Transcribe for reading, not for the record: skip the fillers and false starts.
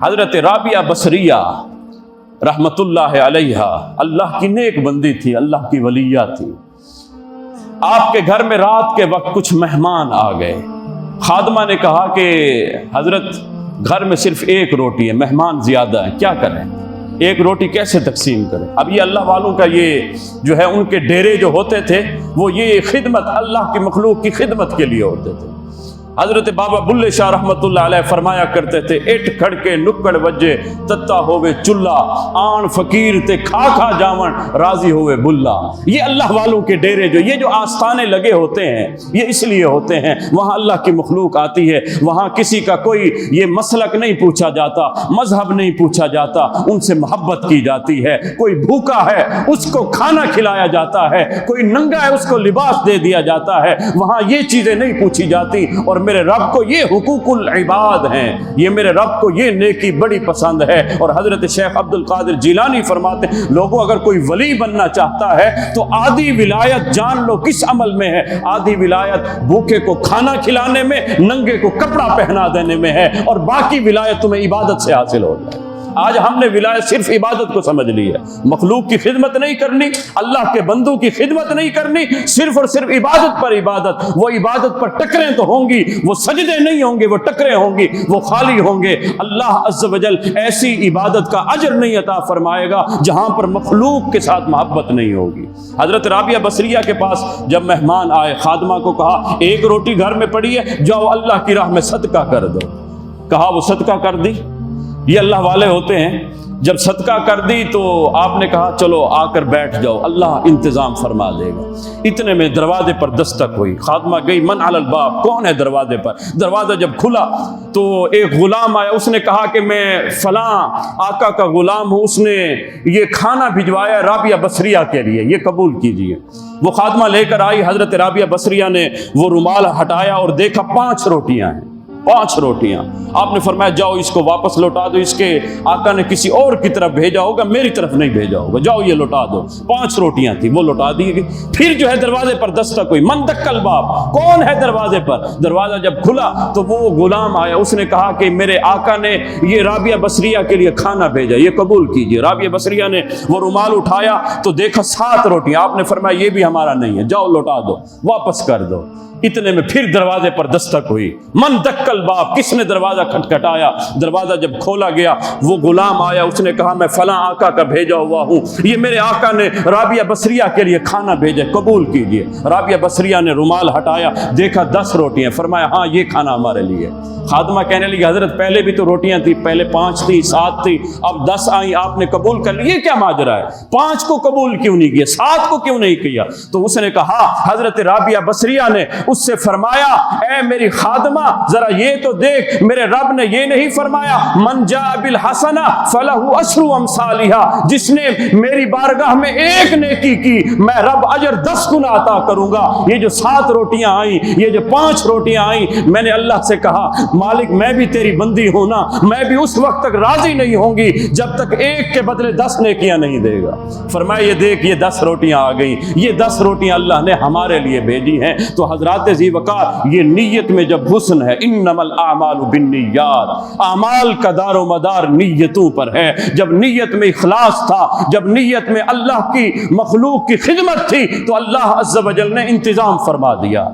حضرت رابعہ بصریہ رحمت اللہ علیہا اللہ کی نیک بندی تھی، اللہ کی ولیہ تھی۔ آپ کے گھر میں رات کے وقت کچھ مہمان آ گئے۔ خادمہ نے کہا کہ حضرت گھر میں صرف ایک روٹی ہے، مہمان زیادہ ہیں، کیا کریں؟ ایک روٹی کیسے تقسیم کریں؟ اب یہ اللہ والوں کا یہ جو ہے ان کے ڈیرے جو ہوتے تھے وہ یہ خدمت اللہ کی مخلوق کی خدمت کے لیے ہوتے تھے۔ حضرت بابا بلے شاہ رحمت اللہ علیہ فرمایا کرتے تھے، اٹھ کھڑ کے نکڑ وجے تتا ہوئے چلا، آن فقیر تے کھا کھا جاون راضی ہوئے بلا۔ یہ اللہ والوں کے ڈیرے یہ جو آستانے لگے ہوتے ہیں یہ اس لیے ہوتے ہیں، وہاں اللہ کی مخلوق آتی ہے، وہاں کسی کا کوئی یہ مسلک نہیں پوچھا جاتا، مذہب نہیں پوچھا جاتا، ان سے محبت کی جاتی ہے۔ کوئی بھوکا ہے اس کو کھانا کھلایا جاتا ہے، کوئی ننگا ہے اس کو لباس دے دیا جاتا ہے، وہاں یہ چیزیں نہیں پوچھی جاتی۔ اور میرے رب کو یہ حقوق العباد ہیں، یہ میرے رب کو یہ نیکی بڑی پسند ہے۔ اور حضرت شیخ عبد القادر جیلانی فرماتے ہیں، لوگوں اگر کوئی ولی بننا چاہتا ہے تو آدھی ولایت جان لو کس عمل میں ہے؟ آدھی ولایت بھوکے کو کھانا کھلانے میں، ننگے کو کپڑا پہنا دینے میں ہے، اور باقی ولایت تمہیں عبادت سے حاصل ہو جائے۔ آج ہم نے ولایت صرف عبادت کو سمجھ لی ہے، مخلوق کی خدمت نہیں کرنی، اللہ کے بندوں کی خدمت نہیں کرنی، صرف اور صرف عبادت پر عبادت۔ وہ عبادت پر ٹکریں تو ہوں گی، وہ سجدے نہیں ہوں گے، وہ ٹکریں ہوں گی، وہ خالی ہوں گے۔ اللہ عز و جل ایسی عبادت کا اجر نہیں عطا فرمائے گا جہاں پر مخلوق کے ساتھ محبت نہیں ہوگی۔ حضرت رابعہ بصریہ کے پاس جب مہمان آئے، خادمہ کو کہا ایک روٹی گھر میں پڑی ہے، جاؤ اللہ کی راہ میں صدقہ کر دو۔ کہا وہ صدقہ کر دی۔ یہ اللہ والے ہوتے ہیں، جب صدقہ کر دی تو آپ نے کہا چلو آ کر بیٹھ جاؤ، اللہ انتظام فرما دے گا۔ اتنے میں دروازے پر دستک ہوئی، خادمہ گئی، من علی الباب، کون ہے دروازے پر؟ دروازہ جب کھلا تو ایک غلام آیا، اس نے کہا کہ میں فلاں آقا کا غلام ہوں، اس نے یہ کھانا بھجوایا رابعہ بصریہ کے لیے، یہ قبول کیجئے۔ وہ خادمہ لے کر آئی، حضرت رابعہ بصریہ نے وہ رومال ہٹایا اور دیکھا 5 روٹیاں ہیں، 5 روٹیاں۔ آپ نے فرمایا جاؤ اس کو واپس لوٹا دو، اس کے آقا نے کسی اور کی طرف بھیجا ہوگا، میری طرف نہیں بھیجا ہوگا، جاؤ یہ لوٹا دو۔ 5 روٹیاں تھیں، وہ لوٹا دی گئی۔ پھر جو ہے دروازے پر دستک ہوئی، من دق الباب، کون ہے دروازے پر؟ دروازہ جب کھلا تو وہ غلام آیا، اس نے کہا کہ میرے آقا نے یہ رابعہ بصریہ کے لیے کھانا بھیجا، یہ قبول کیجئے۔ رابعہ بصریہ نے وہ رومال اٹھایا تو دیکھا 7 روٹیاں۔ آپ نے فرمایا یہ بھی ہمارا نہیں ہے، جاؤ لوٹا دو، واپس کر دو۔ اتنے میں پھر دروازے پر دستک ہوئی، من دق الباب، کس نے دروازہ کھٹکھٹایا؟ دروازہ جب کھولا گیا وہ غلام آیا، اس نے کہا میں فلاں آقا کا بھیجا ہوا ہوں، یہ میرے آقا نے رابعہ بصریہ کے لیے کھانا بھیجا، قبول کیجئے۔ رابعہ بصریہ نے رومال ہٹایا، دیکھا 10 روٹیاں، فرمایا ہاں یہ کھانا ہمارے لیے۔ خادمہ کہنے لگی حضرت پہلے بھی تو روٹیاں تھی، پہلے 5 تھی، 7 تھی، اب 10 آئیں، آپ نے قبول کر لی، یہ کیا ماجرا ہے؟ 5 کو قبول کیوں نہیں کیا، 7 کو کیوں نہیں کیا؟ تو اس نے کہا، حضرت رابعہ بصریہ نے اس سے فرمایا اے میری خادمہ ذرا یہ تو دیکھ، میرے رب نے یہ نہیں فرمایا من جاء بالحسنہ فلہ عشر امثالھا، جس نے میری بارگاہ میں ایک نیکی کی میں رب اجر 10 گنا عطا کروں گا۔ یہ جو 7 روٹیاں آئیں، یہ جو 5 روٹیاں آئیں، میں نے اللہ سے کہا مالک میں بھی تیری بندی ہوں نا، میں بھی اس وقت تک راضی نہیں ہوں گی جب تک ایک کے بدلے 10 نیکیاں نہیں دے گا۔ فرمایا یہ دیکھ یہ 10 روٹیاں آ گئیں، یہ 10 روٹیاں اللہ نے ہمارے لیے بھیجی ہیں۔ تو حضرات ذی وقار یہ نیت میں جب حسن ہے، انما الاعمال بالنیات، اعمال کا دار و مدار نیتوں پر ہے۔ جب نیت میں اخلاص تھا، جب نیت میں اللہ کی مخلوق کی خدمت تھی تو اللہ عز و جل نے انتظام فرما دیا۔